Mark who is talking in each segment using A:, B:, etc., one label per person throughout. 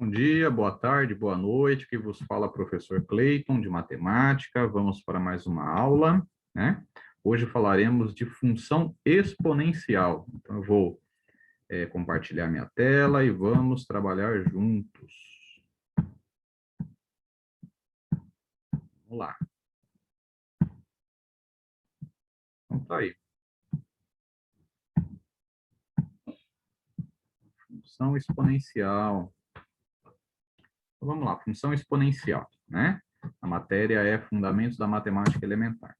A: Bom dia, boa tarde, boa noite, que vos fala professor Cleiton, de matemática. Vamos para mais uma aula, né? Hoje falaremos de função exponencial. Então, eu vou compartilhar minha tela e vamos trabalhar juntos. Vamos lá. Então, tá aí. Função exponencial. Então, vamos lá, função exponencial, né? A matéria é Fundamentos da Matemática Elementar.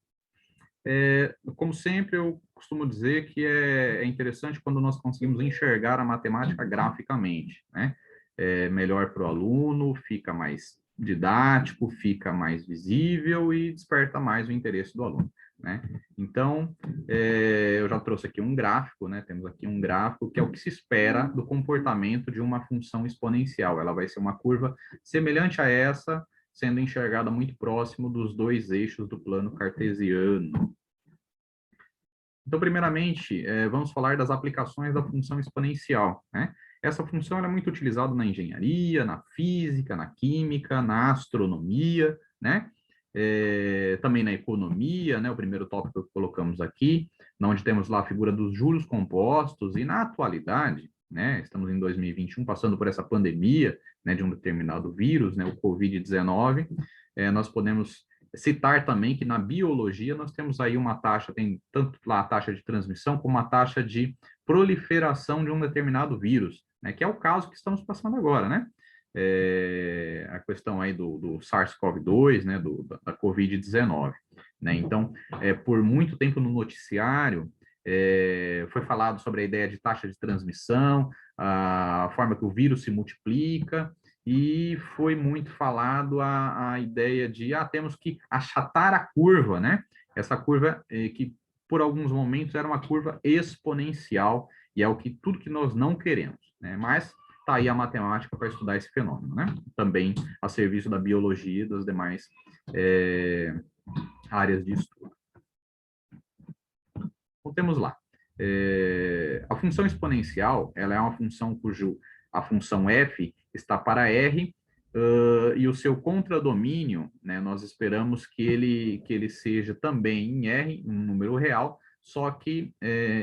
A: Como sempre, eu costumo dizer que é interessante quando nós conseguimos enxergar a matemática graficamente, né? É melhor para o aluno, fica mais didático, fica mais visível e desperta mais o interesse do aluno, né? Então, eu já trouxe aqui um gráfico, né? Temos aqui um gráfico que é o que se espera do comportamento de uma função exponencial. Ela vai ser uma curva semelhante a essa, sendo enxergada muito próximo dos dois eixos do plano cartesiano. Então, primeiramente, vamos falar das aplicações da função exponencial, né? Essa função é muito utilizada na engenharia, na física, na química, na astronomia, né? Também na economia, né? O primeiro tópico que colocamos aqui, onde temos lá a figura dos juros compostos, e na atualidade, né? Estamos em 2021, passando por essa pandemia, né, de um determinado vírus, né, o Covid-19, nós podemos citar também que na biologia nós temos aí uma taxa, tem tanto lá a taxa de transmissão como a taxa de proliferação de um determinado vírus, né, que é o caso que estamos passando agora, né? A questão aí do SARS-CoV-2, né, da Covid-19, né? Então, por muito tempo no noticiário, foi falado sobre a ideia de taxa de transmissão, a forma que o vírus se multiplica, e foi muito falado a ideia de, temos que achatar a curva, né? Essa curva que, por alguns momentos, era uma curva exponencial, e é tudo que nós não queremos, né? Mas está aí a matemática para estudar esse fenômeno, né? Também a serviço da biologia e das demais áreas de estudo. Então, temos lá. A função exponencial, ela é uma função a função f está para r, e o seu contradomínio, né, nós esperamos que ele seja também em r, um número real, só que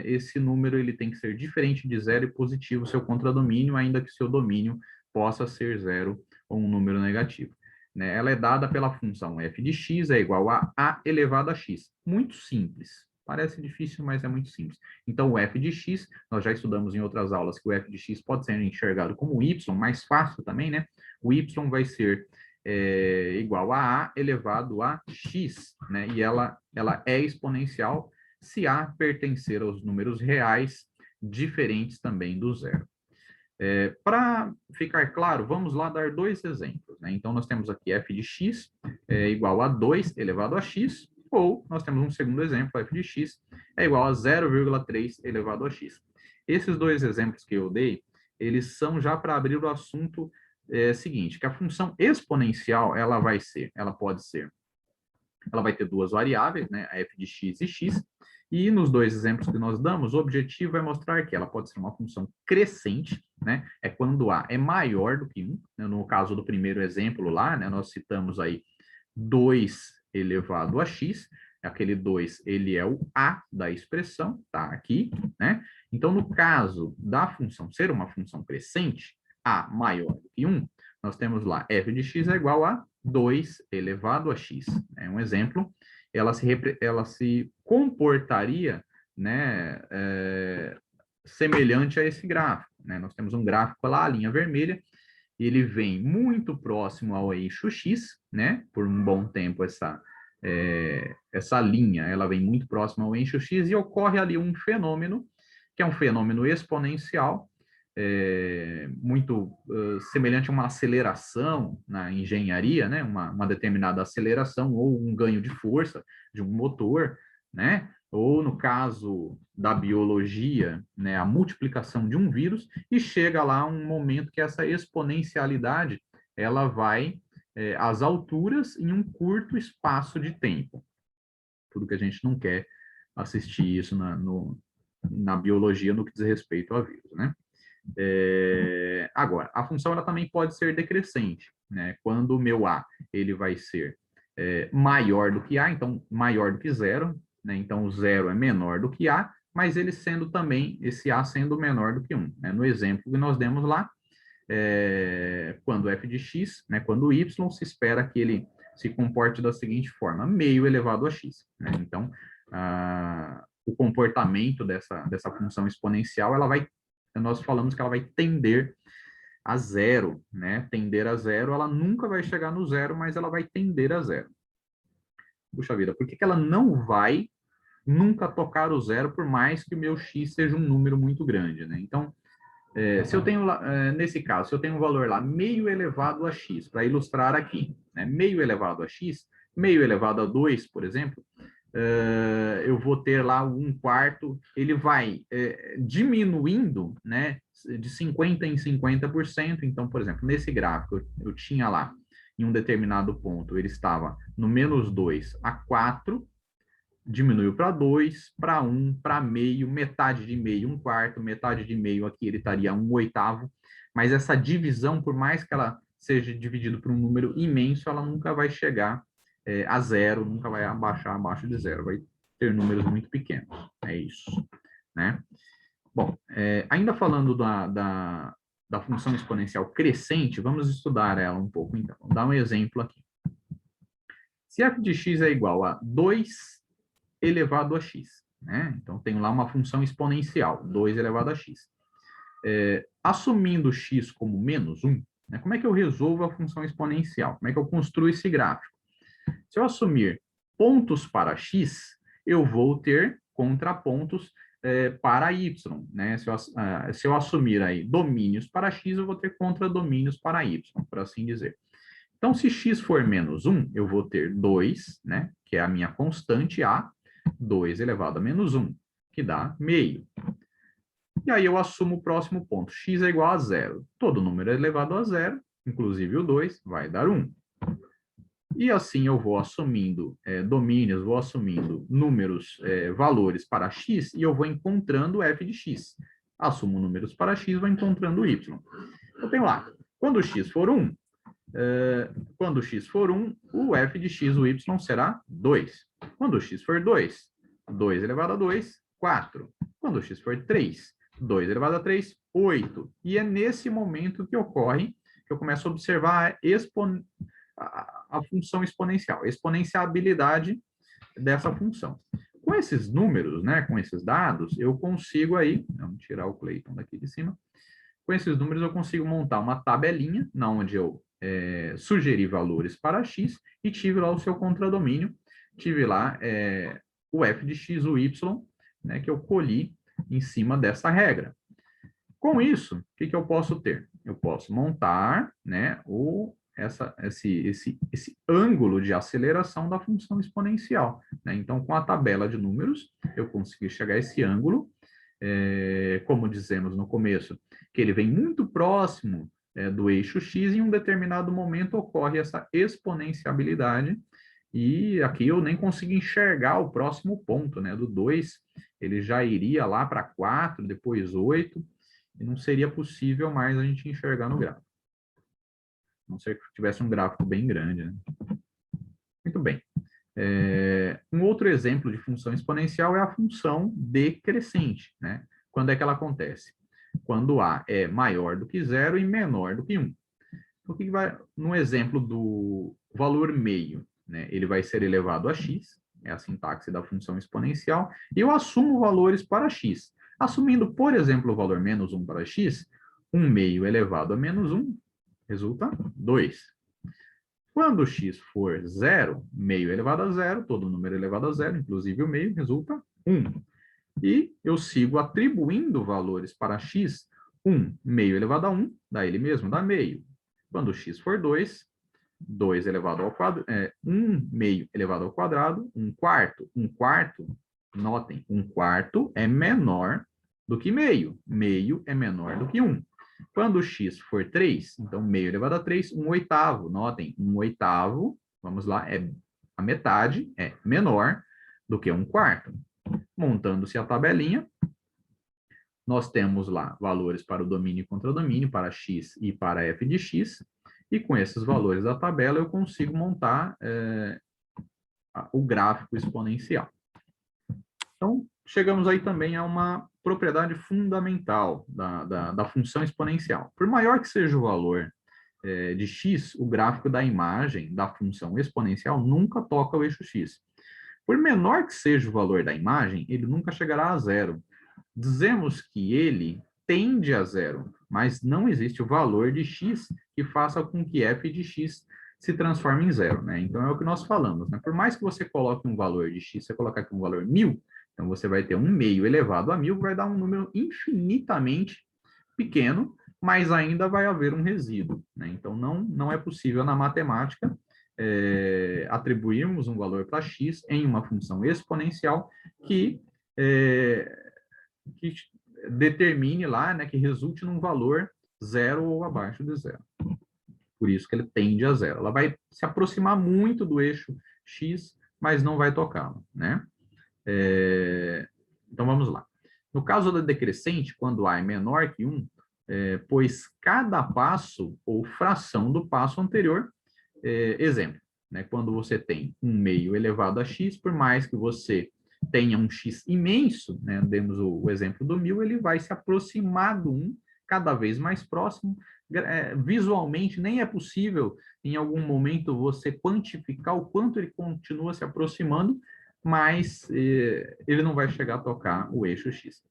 A: esse número ele tem que ser diferente de zero e positivo, seu contradomínio, ainda que seu domínio possa ser zero ou um número negativo. Né? Ela é dada pela função f de x é igual a elevado a x. Muito simples. Parece difícil, mas é muito simples. Então, o f de x, nós já estudamos em outras aulas que o f de x pode ser enxergado como y, mais fácil também, né? O y vai ser igual a elevado a x, né? E ela é exponencial se a pertencer aos números reais diferentes também do zero. Para ficar claro, vamos lá dar dois exemplos, né? Então, nós temos aqui f de x igual a 2 elevado a x, ou nós temos um segundo exemplo, f de x é igual a 0,3 elevado a x. Esses dois exemplos que eu dei, eles são já para abrir o assunto seguinte, que a função exponencial, ela vai ter duas variáveis, né, a f de x e x, e nos dois exemplos que nós damos, o objetivo é mostrar que ela pode ser uma função crescente, né, é quando a é maior do que 1, né, no caso do primeiro exemplo lá, né, nós citamos aí 2 elevado a x, aquele 2, ele é o a da expressão, tá aqui, né, então no caso da função ser uma função crescente, a maior do que 1, nós temos lá f de x é igual a 2 elevado a x. É um exemplo, ela se comportaria, né, semelhante a esse gráfico. Né? Nós temos um gráfico lá, a linha vermelha, ele vem muito próximo ao eixo x, né? Por um bom tempo essa linha, ela vem muito próxima ao eixo x e ocorre ali um fenômeno, que é um fenômeno exponencial, muito semelhante a uma aceleração na engenharia, né? Uma determinada aceleração ou um ganho de força de um motor, né? Ou no caso da biologia, né, a multiplicação de um vírus, e chega lá um momento que essa exponencialidade ela vai às alturas em um curto espaço de tempo. Tudo que a gente não quer, assistir isso na biologia no que diz respeito a vírus, né? Agora, a função ela também pode ser decrescente, né? Quando o meu A ele vai ser maior do que A, então maior do que zero, né? Então o zero é menor do que A, mas ele sendo também, esse A sendo menor do que 1. Né? No exemplo que nós demos lá, quando f de x, né? Quando y, se espera que ele se comporte da seguinte forma, meio elevado a x. Né? Então, o comportamento dessa função exponencial, nós falamos que ela vai tender a zero, né? Tender a zero, ela nunca vai chegar no zero, mas ela vai tender a zero. Puxa vida, por que ela não vai nunca tocar o zero, por mais que o meu x seja um número muito grande, né? Então, se eu tenho, nesse caso, se eu tenho um valor lá, meio elevado a x, para ilustrar aqui, né? Meio elevado a x, meio elevado a 2, por exemplo, eu vou ter lá um quarto, ele vai diminuindo, né, de 50% em 50%. Então, por exemplo, nesse gráfico, eu tinha lá, em um determinado ponto, ele estava no menos 2 a 4, diminuiu para 2, para 1, para meio, metade de meio, um quarto, metade de meio aqui ele estaria um oitavo, mas essa divisão, por mais que ela seja dividida por um número imenso, ela nunca vai chegar a zero, nunca vai abaixar abaixo de zero, vai ter números muito pequenos, é isso, né? Bom, ainda falando da função exponencial crescente, vamos estudar ela um pouco, então. Vou dar um exemplo aqui. Se f de x é igual a 2 elevado a x, né? Então, tenho lá uma função exponencial, 2 elevado a x. Assumindo x como menos 1, né? Como é que eu resolvo a função exponencial? Como é que eu construo esse gráfico? Se eu assumir pontos para x, eu vou ter contrapontos para y, né? Se eu assumir aí domínios para x, eu vou ter contradomínios para y, por assim dizer. Então, se x for menos 1, eu vou ter 2, né? Que é a minha constante A, 2 elevado a menos 1, que dá meio. E aí eu assumo o próximo ponto, x é igual a zero. Todo número elevado a zero, inclusive o 2, vai dar 1. E assim eu vou assumindo domínios, vou assumindo números, valores para x, e eu vou encontrando f de x. Assumo números para x, vou encontrando y. Eu tenho lá, quando x for 1, quando x for 1, o f de x, o y, será 2. Quando x for 2, 2 elevado a 2, 4. Quando x for 3, 2 elevado a 3, 8. E é nesse momento que ocorre, que eu começo a observar a função exponencial, a exponenciabilidade dessa função. Com esses números, né, com esses dados, eu consigo aí, vamos tirar o Clayton daqui de cima, com esses números eu consigo montar uma tabelinha, na onde eu sugeri valores para x e tive lá o seu contradomínio, tive lá o f de x, o y, né, que eu colhi em cima dessa regra. Com isso, o que eu posso ter? Eu posso montar, né, esse ângulo de aceleração da função exponencial, né? Então, com a tabela de números, eu consegui chegar a esse ângulo, como dizemos no começo, que ele vem muito próximo do eixo x, e em um determinado momento ocorre essa exponenciabilidade, e aqui eu nem consigo enxergar o próximo ponto, né? Do 2, ele já iria lá para 4, depois 8, e não seria possível mais a gente enxergar no gráfico. A não ser que tivesse um gráfico bem grande, né? Muito bem. Um outro exemplo de função exponencial é a função decrescente, né? Quando é que ela acontece? Quando A é maior do que zero e menor do que 1. Então, no exemplo do valor meio, né? Ele vai ser elevado a x, é a sintaxe da função exponencial, e eu assumo valores para x. Assumindo, por exemplo, o valor menos 1 para x, 1 meio elevado a menos 1 resulta 2. Quando x for zero, meio elevado a zero, todo número elevado a zero, inclusive o meio, resulta 1. E eu sigo atribuindo valores para x, 1 meio elevado a 1, dá ele mesmo, dá meio. Quando x for 2, 2 elevado ao quadrado, 1 meio elevado ao quadrado, 1 quarto. 1 quarto, notem, 1 quarto é menor do que meio. Meio é menor do que 1. Quando x for 3, então meio elevado a 3, 1 oitavo. Notem, 1 oitavo, vamos lá, a metade é menor do que 1 quarto. Montando-se a tabelinha, nós temos lá valores para o domínio e contra-domínio, para x e para f de x, e com esses valores da tabela eu consigo montar o gráfico exponencial. Então, chegamos aí também a uma propriedade fundamental da função exponencial. Por maior que seja o valor de x, o gráfico da imagem da função exponencial nunca toca o eixo x. Por menor que seja o valor da imagem, ele nunca chegará a zero. Dizemos que ele tende a zero, mas não existe o valor de x que faça com que f de x se transforme em zero, né? Então, é o que nós falamos, né? Por mais que você coloque um valor de x, você colocar aqui um valor 1000, então você vai ter 1 meio elevado a 1000, vai dar um número infinitamente pequeno, mas ainda vai haver um resíduo, né? Então, não é possível na matemática atribuirmos um valor para x em uma função exponencial que determine lá, né, que resulte num valor zero ou abaixo de zero. Por isso que ele tende a zero. Ela vai se aproximar muito do eixo x, mas não vai tocá-lo, né? Então, vamos lá. No caso da decrescente, quando a é menor que 1, pois cada passo ou fração do passo anterior, exemplo, né, quando você tem 1 meio elevado a x, por mais que você tenha um x imenso, né, demos o exemplo do 1000, ele vai se aproximar do 1, cada vez mais próximo. Visualmente, nem é possível, em algum momento, você quantificar o quanto ele continua se aproximando, mas ele não vai chegar a tocar o eixo x.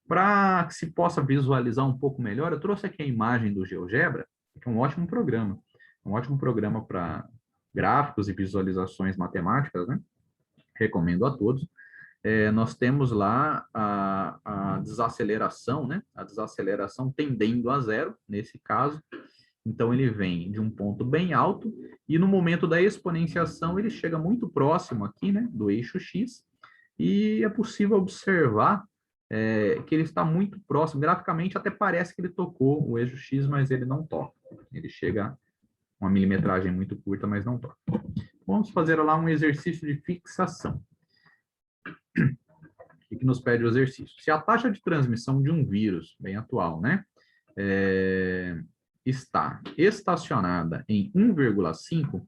A: Para que se possa visualizar um pouco melhor, eu trouxe aqui a imagem do GeoGebra, que é um ótimo programa para gráficos e visualizações matemáticas, né? Recomendo a todos. Nós temos lá a desaceleração, né? A desaceleração tendendo a zero, nesse caso. Então, ele vem de um ponto bem alto e no momento da exponenciação ele chega muito próximo aqui, né, do eixo x, e é possível observar que ele está muito próximo. Graficamente até parece que ele tocou o eixo x, mas ele não toca. Ele chega a uma milimetragem muito curta, mas não toca. Vamos fazer lá um exercício de fixação. O que nos pede o exercício? Se a taxa de transmissão de um vírus, bem atual, né, está estacionada em 1,5,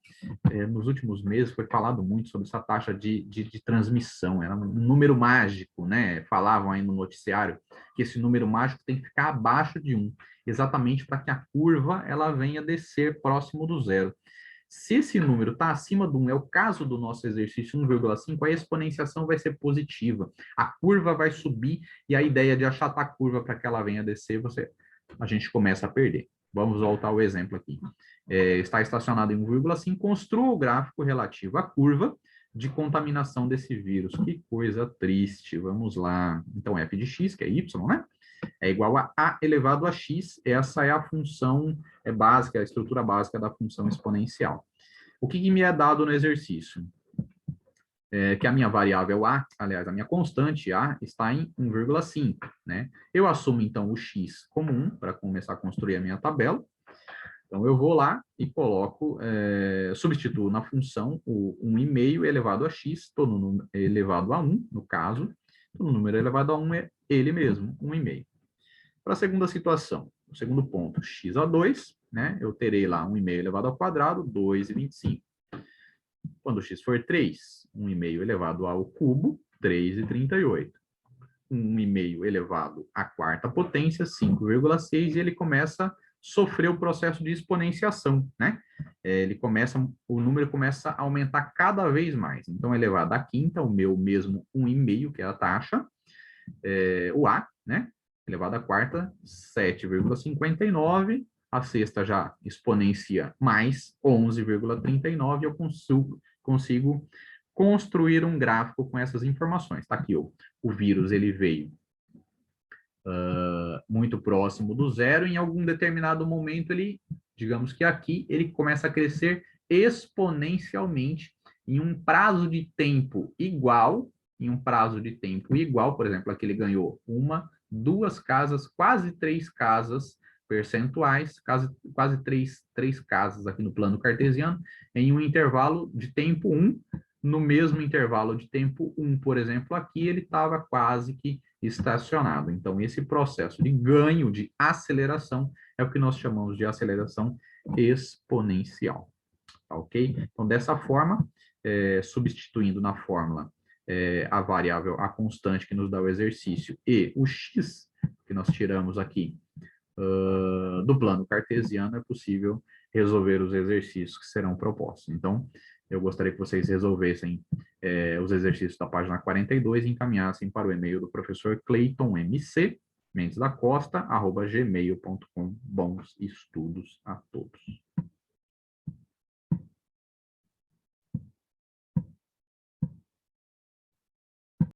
A: nos últimos meses foi falado muito sobre essa taxa de transmissão, era um número mágico, né? Falavam aí no noticiário que esse número mágico tem que ficar abaixo de 1, exatamente para que a curva ela venha descer próximo do zero. Se esse número está acima de 1, é o caso do nosso exercício 1,5, a exponenciação vai ser positiva, a curva vai subir e a ideia de achatar a curva para que ela venha descer, a gente começa a perder. Vamos voltar ao exemplo aqui. Está estacionado em 1,5, construa o gráfico relativo à curva de contaminação desse vírus. Que coisa triste. Vamos lá. Então, f de x, que é y, né? É igual a elevado a x. Essa é a função básica, a estrutura básica da função exponencial. O que me é dado no exercício? Que a minha variável a, aliás, a minha constante a, está em 1,5, né? Eu assumo, então, o x como 1, para começar a construir a minha tabela. Então, eu vou lá e coloco, substituo na função o 1,5 elevado a x, estou no número elevado a 1, no caso, o número elevado a 1 é ele mesmo, 1,5. Para a segunda situação, o segundo ponto, x a 2, né? Eu terei lá 1,5 elevado ao quadrado, 2,25. Quando x for 3, 1,5 elevado ao cubo, 3,38. 1,5 elevado à quarta potência, 5,6, e ele começa a sofrer o processo de exponenciação, né? O número começa a aumentar cada vez mais. Então, elevado à quinta, o meu mesmo 1,5, que é a taxa, o A, né? Elevado à quarta, 7,59, a sexta já exponencia mais 11,39, eu consigo construir um gráfico com essas informações. Está aqui, o vírus ele veio muito próximo do zero, em algum determinado momento ele, digamos que aqui, ele começa a crescer exponencialmente em um prazo de tempo igual, por exemplo, aqui ele ganhou 1, 2 casas, quase 3 casas percentuais, quase 3 casas aqui no plano cartesiano, em um intervalo de tempo 1, no mesmo intervalo de tempo 1, por exemplo, aqui ele estava quase que estacionado. Então, esse processo de ganho de aceleração é o que nós chamamos de aceleração exponencial. Tá, ok? Então, dessa forma, substituindo na fórmula a variável, a constante que nos dá o exercício e o x que nós tiramos aqui do plano cartesiano, é possível resolver os exercícios que serão propostos. Então, eu gostaria que vocês resolvessem os exercícios da página 42 e encaminhassem para o e-mail do professor Cleiton MC, Mendes da Costa, @gmail.com. Bons estudos a todos.